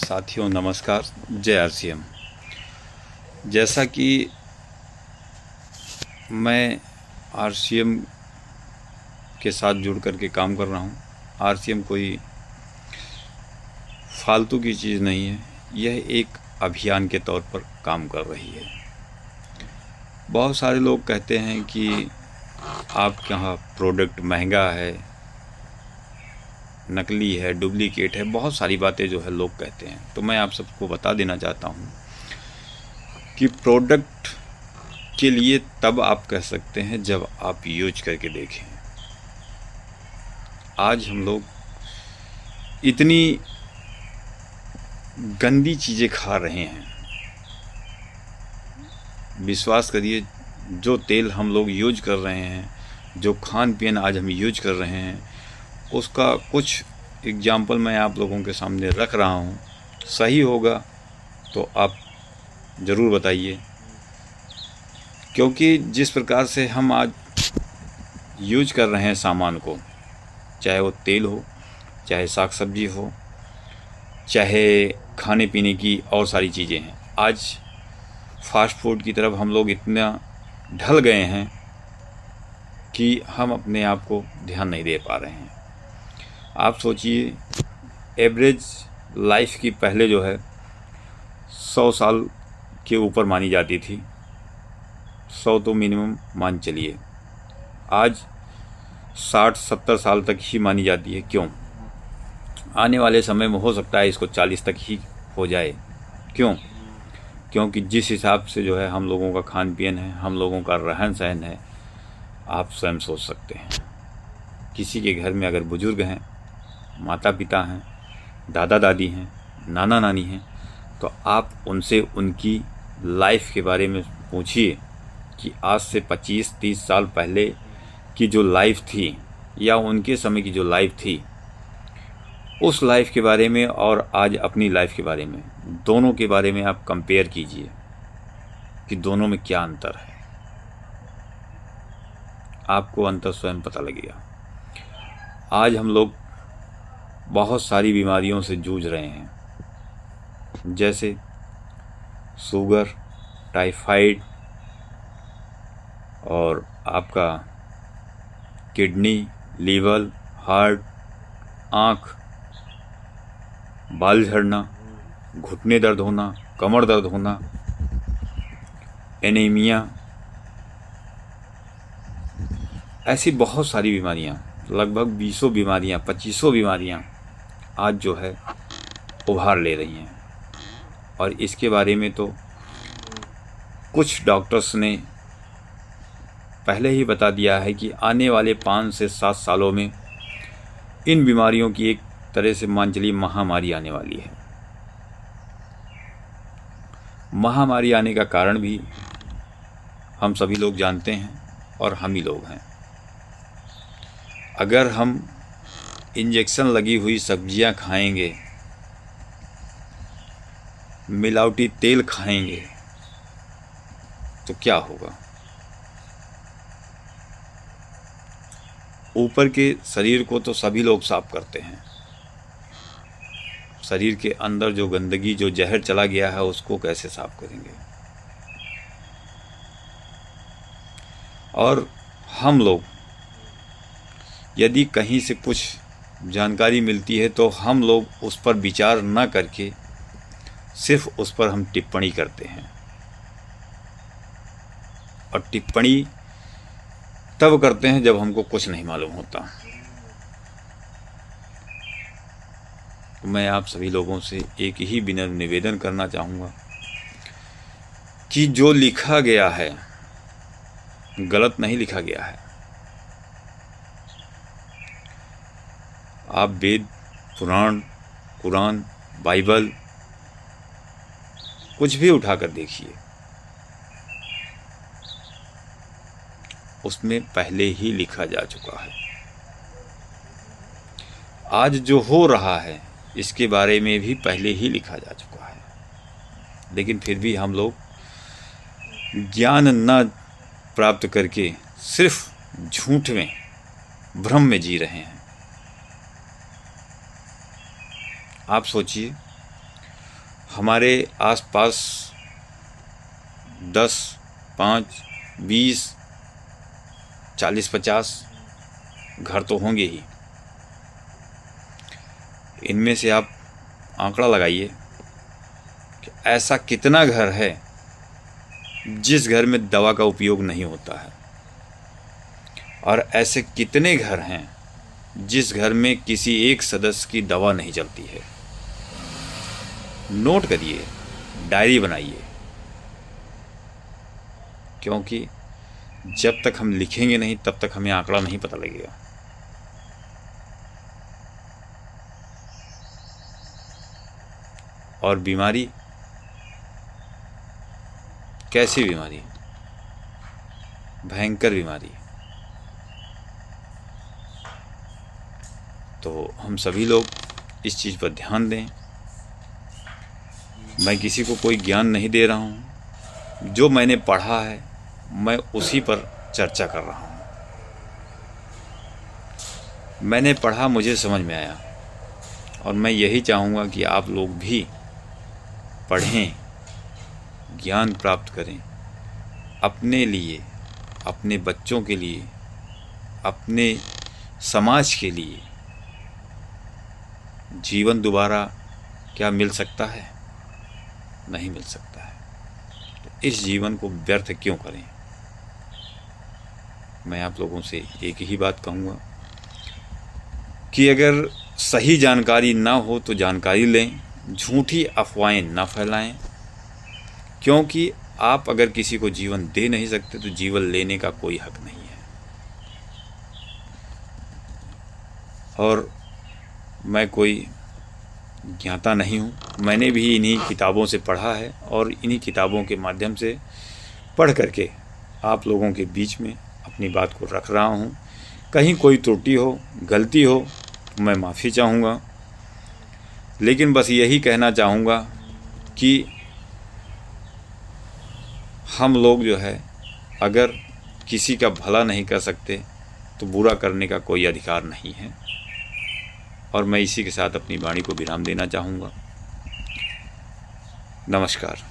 साथियों नमस्कार, जय आरसीएम। जैसा कि मैं आरसीएम के साथ जुड़ कर के काम कर रहा हूँ, आरसीएम कोई फालतू की चीज़ नहीं है, यह एक अभियान के तौर पर काम कर रही है। बहुत सारे लोग कहते हैं कि आपके यहाँ प्रोडक्ट महंगा है, नकली है, डुप्लीकेट है, बहुत सारी बातें जो है लोग कहते हैं। तो मैं आप सबको बता देना चाहता हूँ कि प्रोडक्ट के लिए तब आप कह सकते हैं जब आप यूज करके देखें। आज हम लोग इतनी गंदी चीज़ें खा रहे हैं, विश्वास करिए, जो तेल हम लोग यूज कर रहे हैं, जो खान पीन आज हम यूज कर रहे हैं, उसका कुछ एग्जाम्पल मैं आप लोगों के सामने रख रहा हूँ। सही होगा तो आप ज़रूर बताइए, क्योंकि जिस प्रकार से हम आज यूज कर रहे हैं सामान को, चाहे वो तेल हो, चाहे साग सब्जी हो, चाहे खाने पीने की और सारी चीज़ें हैं, आज फास्ट फूड की तरफ हम लोग इतना ढल गए हैं कि हम अपने आप को ध्यान नहीं दे पा रहे हैं। आप सोचिए, एवरेज लाइफ की पहले जो है 100 साल के ऊपर मानी जाती थी, 100 तो मिनिमम मान चलिए। आज 60-70 साल तक ही मानी जाती है। क्यों? आने वाले समय में हो सकता है इसको 40 तक ही हो जाए। क्यों? क्योंकि जिस हिसाब से जो है हम लोगों का खान पीन है, हम लोगों का रहन सहन है, आप स्वयं सोच सकते हैं। किसी के घर में अगर बुजुर्ग हैं, माता पिता हैं, दादा दादी हैं, नाना नानी हैं, तो आप उनसे उनकी लाइफ के बारे में पूछिए कि आज से 25-30 साल पहले की जो लाइफ थी या उनके समय की जो लाइफ थी, उस लाइफ के बारे में और आज अपनी लाइफ के बारे में, दोनों के बारे में आप कंपेयर कीजिए कि दोनों में क्या अंतर है। आपको अंतर स्वयं पता लगेगा। आज हम लोग बहुत सारी बीमारियों से जूझ रहे हैं, जैसे शुगर, टाइफाइड और आपका किडनी, लीवर, हार्ट, आँख, बाल झड़ना, घुटने दर्द होना, कमर दर्द होना, एनीमिया, ऐसी बहुत सारी बीमारियाँ, लगभग 20 बीमारियाँ, 25 बीमारियाँ आज जो है उभार ले रही हैं। और इसके बारे में तो कुछ डॉक्टर्स ने पहले ही बता दिया है कि आने वाले 5 से 7 सालों में इन बीमारियों की एक तरह से मान चलिए महामारी आने वाली है। महामारी आने का कारण भी हम सभी लोग जानते हैं और हम ही लोग हैं। अगर हम इंजेक्शन लगी हुई सब्जियां खाएंगे, मिलावटी तेल खाएंगे, तो क्या होगा? ऊपर के शरीर को तो सभी लोग साफ करते हैं, शरीर के अंदर जो गंदगी, जो जहर चला गया है, उसको कैसे साफ करेंगे? और हम लोग यदि कहीं से कुछ जानकारी मिलती है तो हम लोग उस पर विचार न करके सिर्फ उस पर हम टिप्पणी करते हैं। और टिप्पणी तब करते हैं जब हमको कुछ नहीं मालूम होता। तो मैं आप सभी लोगों से एक ही विनम्र निवेदन करना चाहूँगा कि जो लिखा गया है गलत नहीं लिखा गया है। आप वेद, पुराण, कुरान, बाइबल कुछ भी उठाकर देखिए, उसमें पहले ही लिखा जा चुका है। आज जो हो रहा है इसके बारे में भी पहले ही लिखा जा चुका है, लेकिन फिर भी हम लोग ज्ञान न प्राप्त करके सिर्फ झूठ में, भ्रम में जी रहे हैं। आप सोचिए, हमारे आसपास 10, 5, 20, 40, 50 घर तो होंगे ही। इनमें से आप आंकड़ा लगाइए कि ऐसा कितना घर है जिस घर में दवा का उपयोग नहीं होता है, और ऐसे कितने घर हैं जिस घर में किसी एक सदस्य की दवा नहीं चलती है। नोट करिए, डायरी बनाइए, क्योंकि जब तक हम लिखेंगे नहीं तब तक हमें आंकड़ा नहीं पता लगेगा। और बीमारी, कैसी बीमारी? भयंकर बीमारी। तो हम सभी लोग इस चीज़ पर ध्यान दें। मैं किसी को कोई ज्ञान नहीं दे रहा हूँ, जो मैंने पढ़ा है मैं उसी पर चर्चा कर रहा हूँ। मैंने पढ़ा, मुझे समझ में आया, और मैं यही चाहूँगा कि आप लोग भी पढ़ें, ज्ञान प्राप्त करें, अपने लिए, अपने बच्चों के लिए, अपने समाज के लिए। जीवन दोबारा क्या मिल सकता है? नहीं मिल सकता है। तो इस जीवन को व्यर्थ क्यों करें? मैं आप लोगों से एक ही बात कहूँगा कि अगर सही जानकारी ना हो तो जानकारी लें, झूठी अफवाहें ना फैलाएं, क्योंकि आप अगर किसी को जीवन दे नहीं सकते तो जीवन लेने का कोई हक नहीं है। और मैं कोई ज्ञाता नहीं हूँ, मैंने भी इन्हीं किताबों से पढ़ा है और इन्हीं किताबों के माध्यम से पढ़ करके आप लोगों के बीच में अपनी बात को रख रहा हूँ। कहीं कोई त्रुटि हो, गलती हो तो मैं माफ़ी चाहूँगा, लेकिन बस यही कहना चाहूँगा कि हम लोग जो है, अगर किसी का भला नहीं कर सकते तो बुरा करने का कोई अधिकार नहीं है। और मैं इसी के साथ अपनी वाणी को विराम देना चाहूँगा। नमस्कार।